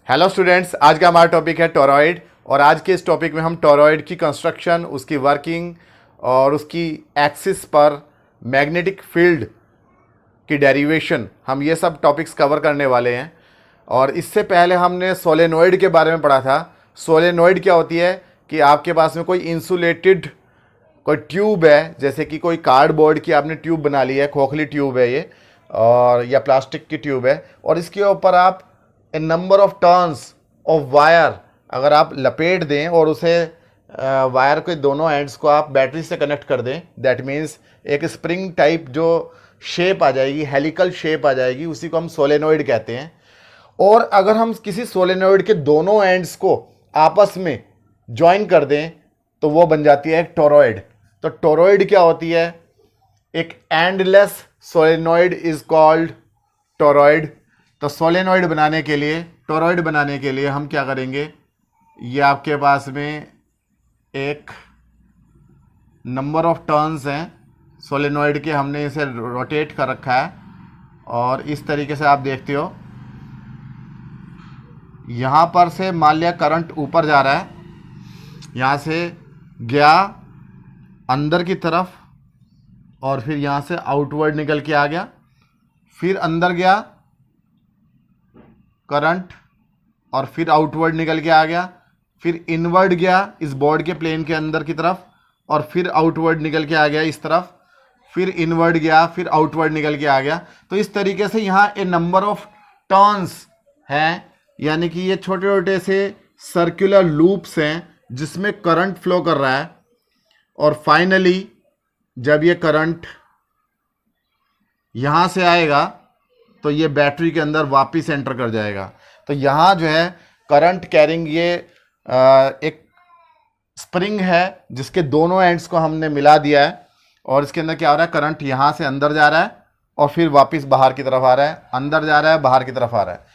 Hello students, आज का हमारा टॉपिक है टोरॉइड। और आज के इस टॉपिक में हम टोरॉइड की कंस्ट्रक्शन, उसकी वर्किंग और उसकी एक्सिस पर मैग्नेटिक फील्ड की डेरिवेशन, हम ये सब टॉपिक्स कवर करने वाले हैं। और इससे पहले हमने सोलेनोइड के बारे में पढ़ा था। सोलेनोइड क्या होती है कि आपके पास में कोई इंसुलेटेड कोई ट्यूब है, जैसे कि कोई कार्डबोर्ड की आपने ट्यूब बना ली है, खोखली ट्यूब है ये, और या प्लास्टिक की ट्यूब है, और इसके ऊपर आप a number of turns of wire अगर आप लपेट दें और उसे वायर के दोनों एंड्स को आप बैटरी से कनेक्ट कर दें, दैट मीन्स एक स्प्रिंग टाइप जो शेप आ जाएगी, हेलिकल शेप आ जाएगी, उसी को हम सोलेनोइड कहते हैं। और अगर हम किसी सोलेनोइड के दोनों एंड्स को आपस में ज्वाइन कर दें तो वो बन जाती है एक टोरॉइड। तो टोरॉइड क्या होती है? एक endless solenoid is called toroid. तो सोलेनोइड बनाने के लिए, टोरॉइड बनाने के लिए हम क्या करेंगे, ये आपके पास में एक नंबर ऑफ टर्न्स हैं सोलेनोइड के, हमने इसे रोटेट कर रखा है और इस तरीके से आप देखते हो यहाँ पर से मान लिया करंट ऊपर जा रहा है, यहाँ से गया अंदर की तरफ और फिर यहाँ से आउटवर्ड निकल के आ गया, फिर अंदर गया करंट और फिर आउटवर्ड निकल के आ गया, फिर इनवर्ड गया इस बोर्ड के प्लेन के अंदर की तरफ और फिर आउटवर्ड निकल के आ गया इस तरफ, फिर इनवर्ड गया, फिर आउटवर्ड निकल के आ गया। तो इस तरीके से यहाँ ए नंबर ऑफ टर्न्स हैं, यानी कि ये छोटे छोटे से सर्कुलर लूप्स हैं जिसमें करंट फ्लो कर रहा है। और फाइनली जब ये करंट यहाँ से आएगा तो ये बैटरी के अंदर वापस एंटर कर जाएगा। तो यहाँ जो है करंट कैरिंग ये एक स्प्रिंग है जिसके दोनों एंड्स को हमने मिला दिया है और इसके अंदर क्या हो रहा है, करंट यहाँ से अंदर जा रहा है और फिर वापस बाहर की तरफ आ रहा है, अंदर जा रहा है, बाहर की तरफ आ रहा है।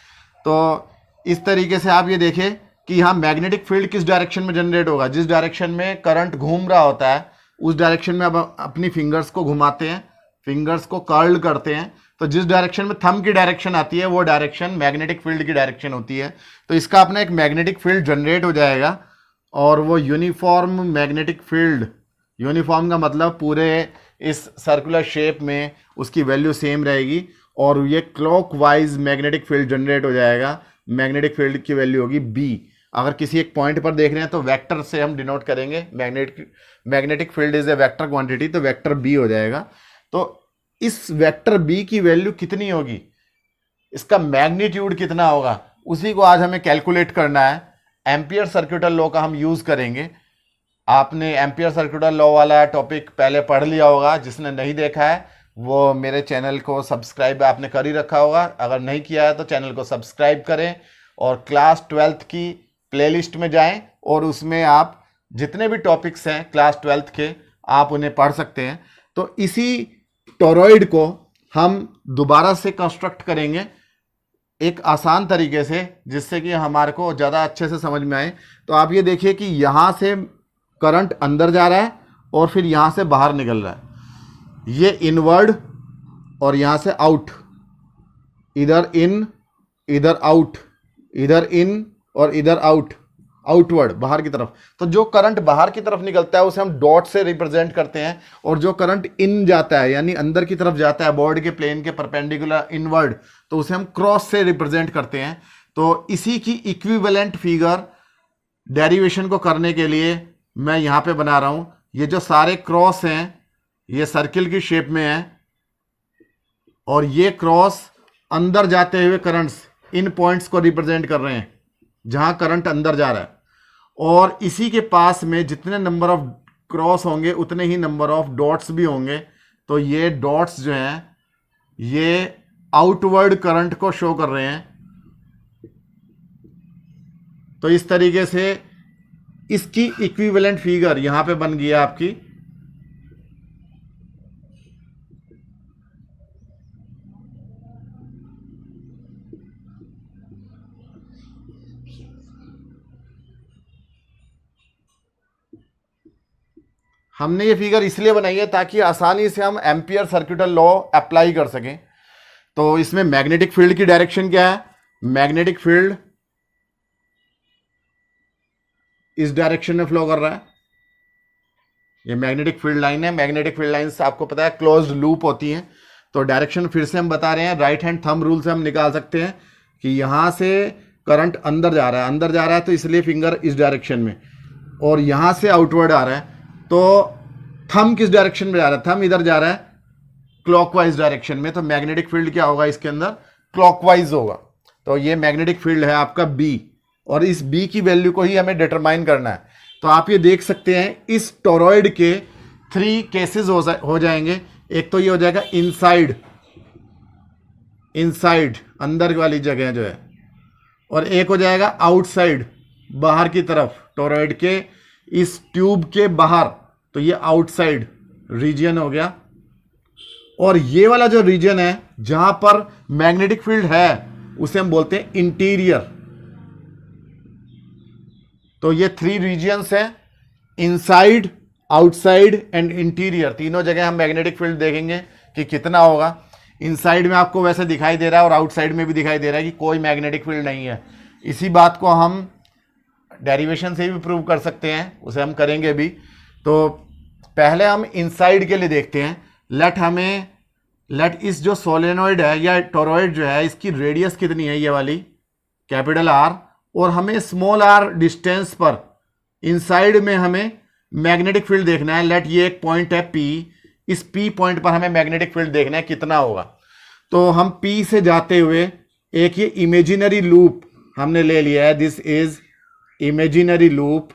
तो इस तरीके से आप ये देखिए कि यहाँ मैग्नेटिक फील्ड किस डायरेक्शन में जनरेट होगा। जिस डायरेक्शन में करंट घूम रहा होता है उस डायरेक्शन में अब अपनी फिंगर्स को घुमाते हैं, फिंगर्स को कर्ल करते हैं, तो जिस डायरेक्शन में थंब की डायरेक्शन आती है वो डायरेक्शन मैग्नेटिक फील्ड की डायरेक्शन होती है। तो इसका अपना एक मैग्नेटिक फील्ड जनरेट हो जाएगा और वो यूनिफॉर्म मैग्नेटिक फील्ड, यूनिफॉर्म का मतलब पूरे इस सर्कुलर शेप में उसकी वैल्यू सेम रहेगी और ये क्लॉकवाइज मैग्नेटिक फील्ड जनरेट हो जाएगा। मैग्नेटिक फील्ड की वैल्यू होगी बी। अगर किसी एक पॉइंट पर देख रहे हैं तो वेक्टर से हम डिनोट करेंगे, magnetic field is a vector quantity, तो वेक्टर बी हो जाएगा। तो इस वेक्टर बी की वैल्यू कितनी होगी, इसका मैग्नीट्यूड कितना होगा, उसी को आज हमें कैलकुलेट करना है। एम्पियर सर्क्यूटल लॉ का हम यूज करेंगे। आपने एम्पियर सर्क्यूटल लॉ वाला टॉपिक पहले पढ़ लिया होगा, जिसने नहीं देखा है वो मेरे चैनल को सब्सक्राइब आपने कर ही रखा होगा, अगर नहीं किया है तो चैनल को सब्सक्राइब करें और क्लास 12th की प्लेलिस्ट में जाएं और उसमें आप जितने भी टॉपिक्स हैं क्लास 12th के आप उन्हें पढ़ सकते हैं। तो इसी टोरॉइड को हम दोबारा से कंस्ट्रक्ट करेंगे एक आसान तरीके से, जिससे कि हमारे को ज़्यादा अच्छे से समझ में आए। तो आप ये देखिए कि यहाँ से करंट अंदर जा रहा है और फिर यहाँ से बाहर निकल रहा है, ये इनवर्ड और यहाँ से आउट, इधर इन इधर आउट, इधर इन और इधर आउट, आउटवर्ड बाहर की तरफ। तो जो करंट बाहर की तरफ निकलता है उसे हम डॉट से रिप्रेजेंट करते हैं और जो करंट इन जाता है यानी अंदर की तरफ जाता है बोर्ड के प्लेन के परपेंडिकुलर इनवर्ड, तो उसे हम क्रॉस से रिप्रेजेंट करते हैं। तो इसी की इक्विवेलेंट फिगर डेरिवेशन को करने के लिए मैं यहाँ पे बना रहा हूँ। ये जो सारे क्रॉस हैं ये सर्किल की शेप में है और ये क्रॉस अंदर जाते हुए करंट्स इन पॉइंट्स को रिप्रेजेंट कर रहे हैं जहां करंट अंदर जा रहा है। और इसी के पास में जितने नंबर ऑफ क्रॉस होंगे उतने ही नंबर ऑफ डॉट्स भी होंगे। तो ये डॉट्स जो हैं ये आउटवर्ड करंट को शो कर रहे हैं। तो इस तरीके से इसकी इक्विवेलेंट फिगर यहां पे बन गई है आपकी। हमने ये फिगर इसलिए बनाई है ताकि आसानी से हम एम्पियर सर्क्यूटल लॉ अप्लाई कर सकें। तो इसमें मैग्नेटिक फील्ड की डायरेक्शन क्या है, मैग्नेटिक फील्ड इस डायरेक्शन में फ्लो कर रहा है। ये मैग्नेटिक फील्ड लाइन है। मैग्नेटिक फील्ड लाइन से आपको पता है क्लोज्ड लूप होती हैं। तो डायरेक्शन फिर से हम बता रहे हैं, राइट हैंड थंब रूल से हम निकाल सकते हैं कि यहां से करंट अंदर जा रहा है, अंदर जा रहा है तो इसलिए फिंगर इस डायरेक्शन में, और यहां से आउटवर्ड आ रहा है तो थंब किस डायरेक्शन में जा रहा है, थंब इधर जा रहा है क्लॉकवाइज डायरेक्शन में। तो मैग्नेटिक फील्ड क्या होगा इसके अंदर, क्लॉकवाइज होगा। तो ये मैग्नेटिक फील्ड है आपका बी, और इस बी की वैल्यू को ही हमें डिटरमाइन करना है। तो आप ये देख सकते हैं इस टोरॉइड के 3 केसेस हो जाएंगे। एक तो ये हो जाएगा इनसाइड, इनसाइड अंदर वाली जगह जो है, और एक हो जाएगा आउटसाइड, बाहर की तरफ, टोरॉइड के इस ट्यूब के बाहर। तो ये आउटसाइड रीजन हो गया। और ये वाला जो रीजन है जहां पर मैग्नेटिक फील्ड है उसे हम बोलते हैं इंटीरियर। तो ये 3 रीजन्स हैं, इनसाइड, आउटसाइड एंड इंटीरियर। तीनों जगह हम मैग्नेटिक फील्ड देखेंगे कि कितना होगा। इनसाइड में आपको वैसे दिखाई दे रहा है और आउटसाइड में भी दिखाई दे रहा है कि कोई मैग्नेटिक फील्ड नहीं है। इसी बात को हम डेरिवेशन से भी प्रूव कर सकते हैं, उसे हम करेंगे भी। तो पहले हम इनसाइड के लिए देखते हैं। लेट इस जो सोलेनोइड है या टोरॉइड जो है इसकी रेडियस कितनी है, ये वाली कैपिटल आर, और हमें स्मॉल आर डिस्टेंस पर इनसाइड में हमें मैग्नेटिक फील्ड देखना है। लेट ये एक पॉइंट है पी, इस पी पॉइंट पर हमें मैग्नेटिक फील्ड देखना है कितना होगा। तो हम पी से जाते हुए एक ये इमेजिनरी लूप हमने ले लिया है, दिस इज इमेजिनरी लूप।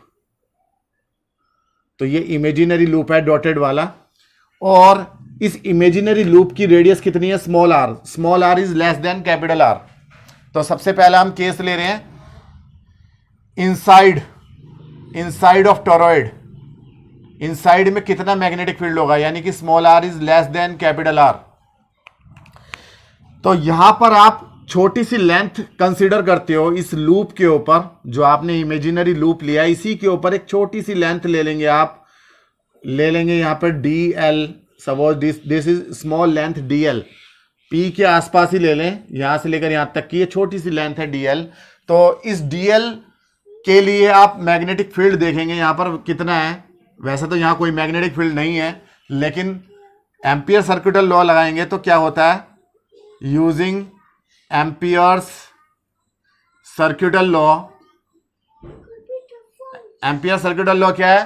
तो ये इमेजिनरी लूप है डॉटेड वाला, और इस इमेजिनरी लूप की रेडियस कितनी है, small R. Small R is less than capital R. तो सबसे पहला हम केस ले रहे हैं inside, inside of toroid. Inside में कितना मैग्नेटिक फील्ड होगा, यानी कि small R is less than capital R. तो यहां पर आप छोटी सी लेंथ कंसीडर करते हो इस लूप के ऊपर, जो आपने इमेजिनरी लूप लिया, इसी के ऊपर एक छोटी सी लेंथ ले लेंगे आप। ले लेंगे यहां पर D L, suppose this is small length D L. P के आसपास ही ले लें, यहां से लेकर यहां तक की ये छोटी सी लेंथ है डी एल। तो इस डी एल के लिए आप मैग्नेटिक फील्ड देखेंगे यहां पर कितना है। वैसे तो यहां कोई मैग्नेटिक फील्ड नहीं है, लेकिन एम्पियर सर्किटल लॉ लगाएंगे तो क्या होता है, using Ampere's circuital law. Ampere circuital law क्या है,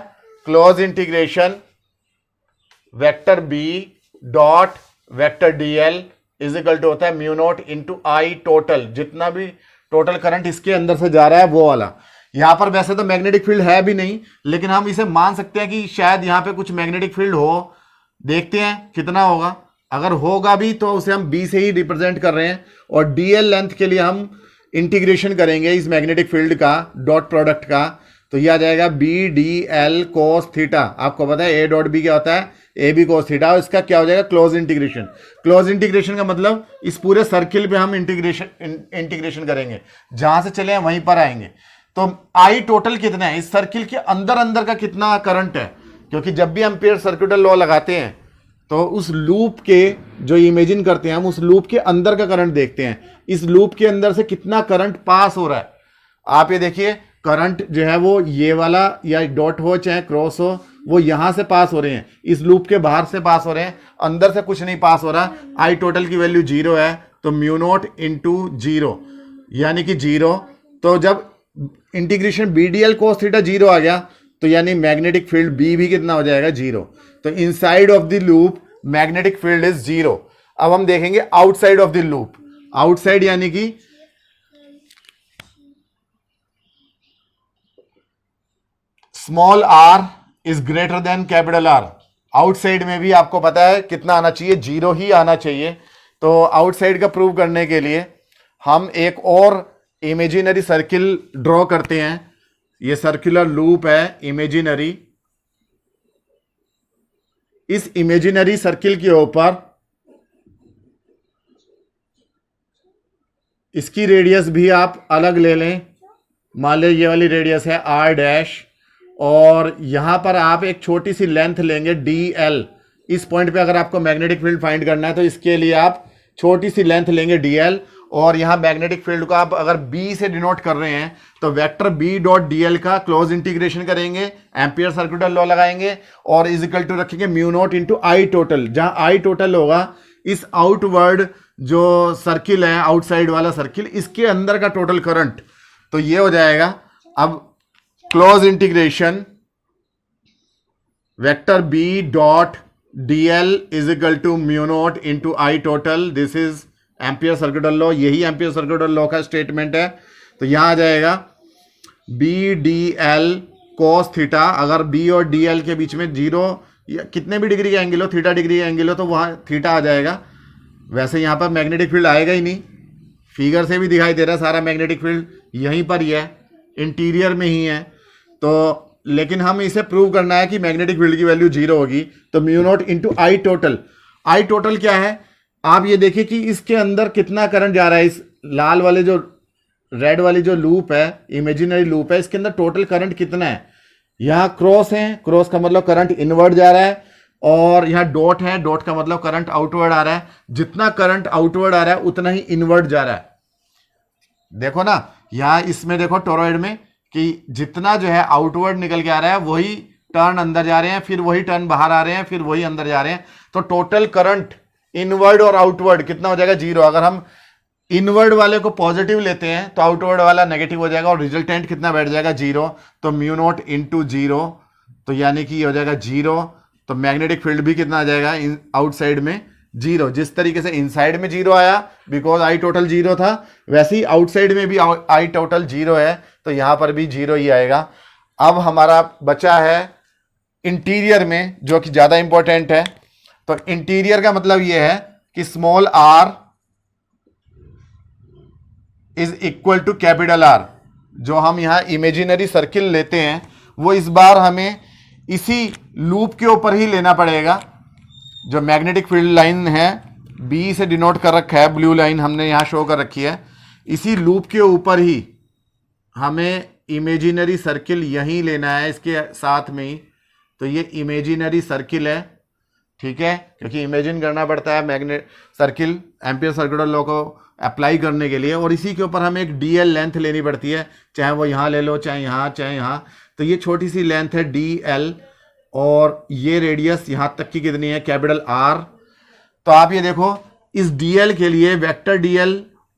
close integration vector B dot vector D L is equal to होता है mu naught into I total. जितना भी टोटल करंट इसके अंदर से जा रहा है वो वाला। यहां पर वैसे तो मैग्नेटिक फील्ड है भी नहीं, लेकिन हम इसे मान सकते हैं कि शायद यहां पे कुछ मैग्नेटिक फील्ड हो। देखते हैं कितना होगा। अगर होगा भी तो उसे हम बी से ही रिप्रेजेंट कर रहे हैं, और डीएल लेंथ के लिए हम इंटीग्रेशन करेंगे इस मैग्नेटिक फील्ड का डॉट प्रोडक्ट का। तो यह आ जाएगा B D L cos theta. आपको पता है ए डॉट बी क्या होता है, ए बी कोस थीटा। और इसका क्या हो जाएगा, क्लोज इंटीग्रेशन। क्लोज इंटीग्रेशन का मतलब इस पूरे सर्किल पे हम इंटीग्रेशन करेंगे, जहां से चले हैं वहीं पर आएंगे। तो आई टोटल कितना है, इस सर्किल के अंदर अंदर का कितना करंट है, क्योंकि जब भी एम्पियर सर्किटल लॉ लगाते हैं तो उस लूप के जो इमेजिन करते हैं हम, उस लूप के अंदर का करंट देखते हैं। इस लूप के अंदर से कितना करंट पास हो रहा है। आप ये देखिए, करंट जो है वो ये वाला या डॉट हो चाहे क्रॉस हो, वो यहां से पास हो रहे हैं, इस लूप के बाहर से पास हो रहे हैं, अंदर से कुछ नहीं पास हो रहा। आई टोटल की वैल्यू 0 है, तो म्यू नॉट इंटू 0 यानी कि 0। तो जब integration B D L cos theta 0 आ गया, तो यानी मैग्नेटिक फील्ड बी भी कितना हो जाएगा, 0। तो inside of the loop magnetic field is 0। अब हम देखेंगे outside of the loop. Outside यानी कि small R is greater than capital R. Outside में भी आपको पता है कितना आना चाहिए, 0 ही आना चाहिए। तो आउटसाइड का प्रूव करने के लिए हम एक और इमेजिनरी सर्किल ड्रॉ करते हैं। ये सर्कुलर लूप है इमेजिनरी। इस इमेजिनरी सर्किल के ऊपर इसकी रेडियस भी आप अलग ले लें। मान लो ये वाली रेडियस है आर डैश, और यहां पर आप एक छोटी सी लेंथ लेंगे डी एल। इस पॉइंट पे अगर आपको मैग्नेटिक फील्ड फाइंड करना है तो इसके लिए आप छोटी सी लेंथ लेंगे डी एल, और यहाँ मैग्नेटिक फील्ड को आप अगर बी से डिनोट कर रहे हैं तो vector B dot D L का क्लोज इंटीग्रेशन करेंगे, एम्पियर सर्कुलर लॉ लगाएंगे और इज इक्वल टू रखेंगे mu naught into I total, जहां आई टोटल होगा इस आउटवर्ड जो सर्किल है, आउटसाइड वाला सर्किल, इसके अंदर का टोटल करंट। तो ये हो जाएगा अब close integration vector B dot D L is equal to mu naught into I total, this is Ampere circular law, यही एम्पियर सर्कुलर लॉ का स्टेटमेंट है। तो यहां आ जाएगा B D L cos theta, अगर बी और डी एल के बीच में जीरो या कितने भी डिग्री का एंगल हो, थीटा डिग्री का एंगल हो, तो वहां थीटा आ जाएगा। वैसे यहां पर मैग्नेटिक फील्ड आएगा ही नहीं, फिगर से भी दिखाई दे रहा है सारा मैग्नेटिक फील्ड यहीं पर ही है, इंटीरियर में ही है। तो लेकिन हम इसे प्रूव करना है कि मैग्नेटिक फील्ड की वैल्यू जीरो होगी, तो mu naught into I total. I total क्या है, आप ये देखिए कि इसके अंदर कितना करंट जा रहा है, इस लाल वाले जो रेड वाली जो लूप है, इमेजिनरी लूप है, इसके अंदर टोटल करंट कितना है। यहाँ क्रॉस है, क्रॉस का मतलब करंट इनवर्ड जा रहा है, और यहाँ डॉट है, डॉट का मतलब करंट आउटवर्ड आ रहा है। जितना करंट आउटवर्ड आ रहा है उतना ही इनवर्ड जा रहा है। देखो ना, यहाँ इसमें देखो टोरॉइड में कि जितना जो है आउटवर्ड निकल के आ रहा है वही टर्न अंदर जा रहे हैं, फिर वही टर्न बाहर आ रहे हैं, फिर वही अंदर जा रहे हैं। तो टोटल करंट इनवर्ड और आउटवर्ड कितना हो जाएगा, जीरो। अगर हम इनवर्ड वाले को पॉजिटिव लेते हैं तो आउटवर्ड वाला नेगेटिव हो जाएगा और रिजल्टेंट कितना बैठ जाएगा, जीरो। तो म्यू नॉट इंटू जीरो, तो यानी कि हो जाएगा जीरो। तो मैग्नेटिक फील्ड भी कितना आ जाएगा, आउटसाइड में जीरो। जिस तरीके से इनसाइड में जीरो आया बिकॉज आई टोटल जीरो था, वैसे ही आउटसाइड में भी आई टोटल जीरो है, तो यहां पर भी जीरो ही आएगा। अब हमारा बचा है इंटीरियर में, जो कि ज्यादा इंपॉर्टेंट है। तो इंटीरियर का मतलब यह है कि small R is equal to capital R. जो हम यहां इमेजिनरी सर्किल लेते हैं वो इस बार हमें इसी लूप के ऊपर ही लेना पड़ेगा। जो मैग्नेटिक फील्ड लाइन है बी से डिनोट कर रखा है, ब्लू लाइन हमने यहां शो कर रखी है, इसी लूप के ऊपर ही हमें इमेजिनरी सर्किल यहीं लेना है, इसके साथ में ही। तो ये इमेजिनरी सर्किल है, ठीक है, क्योंकि इमेजिन करना पड़ता है magnet circle ampere circular law को अप्लाई करने के लिए, और इसी के ऊपर हमें एक डीएल लेंथ लेनी पड़ती है, चाहे वो यहाँ ले लो, चाहे यहाँ, चाहे यहाँ। तो ये छोटी सी लेंथ है डीएल, और ये रेडियस यहाँ तक की कितनी है, कैपिटल आर। तो आप ये देखो, इस डीएल के लिए वेक्टर डीएल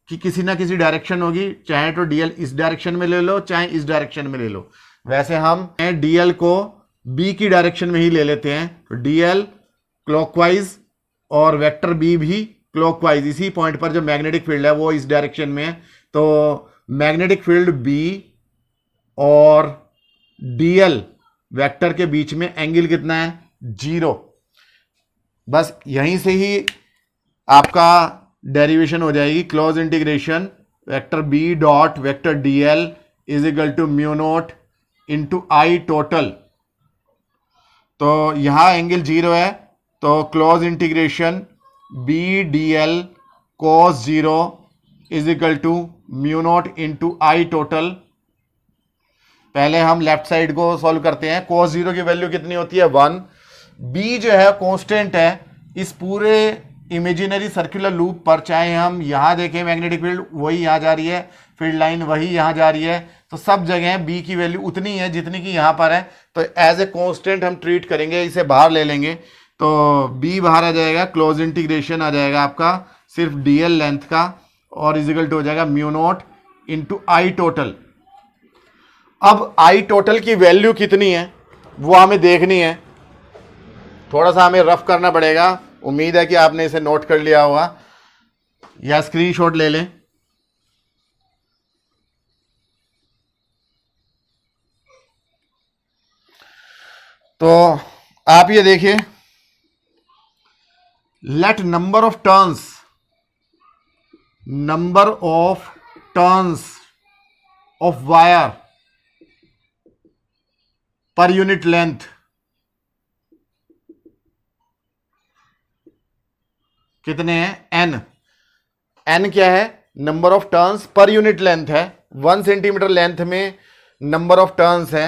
की किसी ना किसी डायरेक्शन होगी, चाहे तो डीएल इस डायरेक्शन में ले लो, चाहे इस डायरेक्शन में ले लो। वैसे हम डीएल को बी की डायरेक्शन में ही ले लेते हैं, तो डीएल क्लॉकवाइज और वेक्टर बी भी क्लॉकवाइज। इसी पॉइंट पर जो मैग्नेटिक फील्ड है वो इस डायरेक्शन में है। तो मैग्नेटिक फील्ड बी और डीएल वेक्टर के बीच में एंगल कितना है, जीरो। बस यहीं से ही आपका डेरिवेशन हो जाएगी। Close integration vector B dot vector DL is equal to mu naught into I total. तो यहां एंगल जीरो है, तो close integration B D L cos zero is equal to mu naught into I total. पहले हम left side को solve करते हैं। Cos zero की वैल्यू कितनी होती है, 1। बी जो है कांस्टेंट है इस पूरे इमेजिनरी सर्कुलर लूप पर। चाहे हम यहाँ देखें मैग्नेटिक फील्ड वही यहाँ जा रही है, फील्ड लाइन वही यहाँ जा रही है, तो सब जगह बी की वैल्यू उतनी है जितनी कि यहाँ पर है। तो एज ए कांस्टेंट हम ट्रीट करेंगे, इसे बाहर ले लेंगे, तो बी बाहर आ जाएगा। क्लोज इंटीग्रेशन आ जाएगा आपका सिर्फ डीएल लेंथ का, और इजिकल टू हो जाएगा mu naught into I total. अब आई टोटल की वैल्यू कितनी है वो हमें देखनी है, थोड़ा सा हमें रफ करना पड़ेगा। उम्मीद है कि आपने इसे नोट कर लिया होगा या स्क्रीनशॉट ले लें। तो आप ये देखिए, let number of turns of wire per unit length कितने हैं, n क्या है, number of turns per unit length है। 1 सेंटीमीटर लेंथ में नंबर ऑफ टर्न्स है।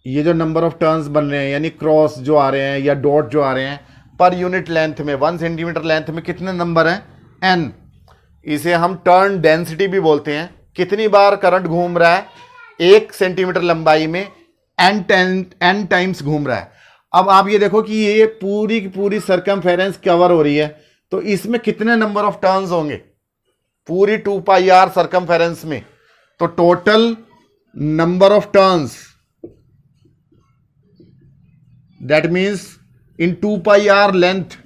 ये जो नंबर ऑफ टर्न्स बन रहे हैं यानी क्रॉस जो आ रहे हैं या डॉट जो आ रहे हैं पर यूनिट लेंथ में, 1 सेंटीमीटर लेंथ में कितने नंबर हैं, n। इसे हम टर्न डेंसिटी भी बोलते हैं। कितनी बार करंट घूम रहा है, 1 सेंटीमीटर लंबाई में n टाइम्स घूम रहा है। अब आप ये देखो कि ये पूरी की पूरी सर्कमफेरेंस कवर हो रही है, तो इसमें कितने नंबर ऑफ टर्न्स होंगे पूरी 2 पाई आर सर्कमफेरेंस में? तो total number of turns, that means in 2 pi R length,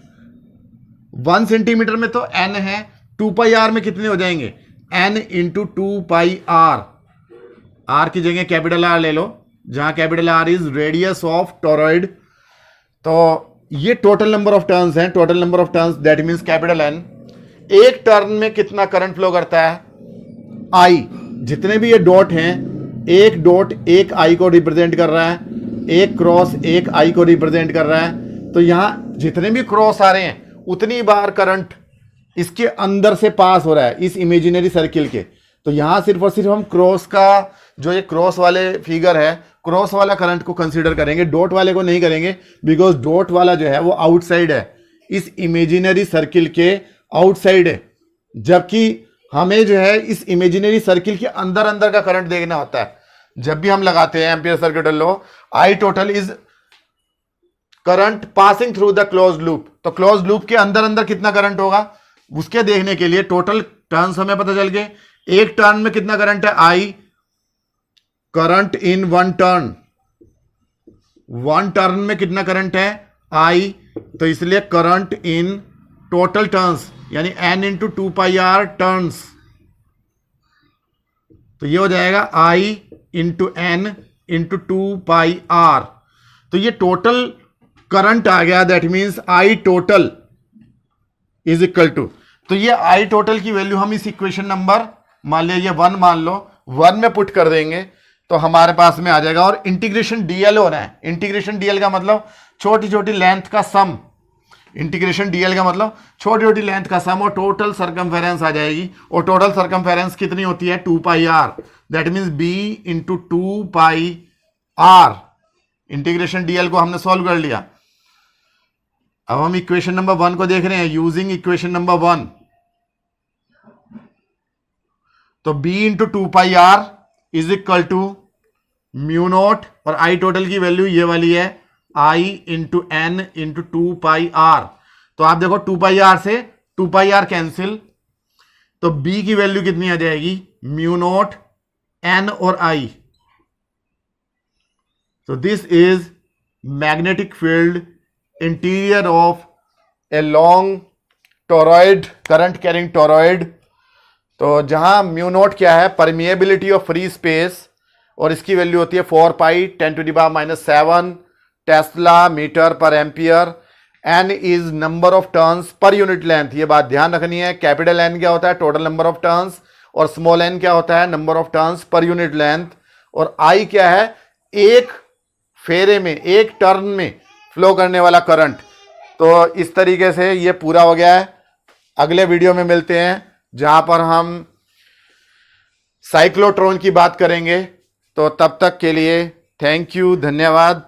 1 centimetre में तो n है, 2 पाई आर में कितने हो जाएंगे? n into 2 pi R. R की जगह कैपिटल आर ले लो, जहां capital R is radius of toroid. तो ये टोटल नंबर ऑफ टर्न्स हैं, total number of turns that means capital N। एक टर्न में कितना करंट फ्लो करता है? I। जितने भी ये डॉट हैं, एक डॉट एक I को रिप्रेजेंट कर रहा है, एक क्रॉस एक I को रिप्रेजेंट कर रहा है। तो यहां जितने भी क्रॉस आ रहे हैं उतनी बार करंट इसके अंदर से पास हो रहा है, इस इमेजिनरी सर्किल के। तो यहां सिर्फ और सिर्फ हम क्रॉस का, जो ये क्रॉस वाले फिगर है, क्रॉस वाला करंट को कंसीडर करेंगे, डॉट वाले को नहीं करेंगे, बिकॉज डॉट वाला जो है वो आउटसाइड है, इस इमेजिनरी सर्किल के आउटसाइड है। जबकि हमें जो है इस इमेजिनरी सर्किल के अंदर अंदर का करंट देखना होता है। जब भी हम लगाते हैं ampere circuit law, I total is current passing through the close loop. तो क्लोज लूप के अंदर अंदर कितना करंट होगा उसके देखने के लिए टोटल टर्न्स हमें पता चल गए। एक टर्न में कितना करंट है? I. Current in 1 turn, 1 turn में कितना करंट है? आई। तो इसलिए करंट इन टोटल टर्न्स यानी n into 2 pi R turns, तो ये हो जाएगा I into n into 2 pi R. तो ये टोटल करंट आ गया, that means I total is equal to, तो ये I टोटल की वैल्यू हम इस इक्वेशन नंबर, मान लिया ये 1 मान लो, 1 में पुट कर देंगे तो हमारे पास में आ जाएगा। और इंटीग्रेशन डीएल हो रहा है, इंटीग्रेशन डीएल का मतलब छोटी छोटी लेंथ का सम, इंटीग्रेशन डीएल का मतलब छोटी छोटी लेंथ का सम, और टोटल सर्कमफेरेंस आ जाएगी। और टोटल सर्कमफेरेंस कितनी होती है? 2 pi R, that means B into 2 pi R. Integration DL को हमने सॉल्व कर लिया। अब हम इक्वेशन नंबर 1 को देख रहे हैं, यूजिंग इक्वेशन नंबर 1। तो b into 2 pi R is equal to mu naught, और आई टोटल की वैल्यू ये वाली है, I into N into 2 pi R. तो आप देखो 2 पाई आर से 2 पाई आर कैंसिल, तो b की वैल्यू कितनी आ जाएगी? म्यू नॉट n और I। तो this is magnetic field interior of a long toroid, current carrying toroid. तो जहां म्यू नॉट क्या है? परमिएबिलिटी ऑफ फ्री स्पेस, और इसकी वैल्यू होती है 4 पाई 10⁻⁻7 टेस्ला मीटर पर ampere. n is number of turns per unit length, ये बात ध्यान रखनी है। कैपिटल N क्या होता है? टोटल नंबर ऑफ टर्न्स, और स्मॉल n क्या होता है? Number of turns per unit length. और I क्या है? एक फेरे में, एक टर्न में फ्लो करने वाला करंट। तो इस तरीके से ये पूरा हो गया है। अगले वीडियो में मिलते हैं जहां पर हम साइक्लोट्रॉन की बात करेंगे। तो तब तक के लिए थैंक यू, धन्यवाद।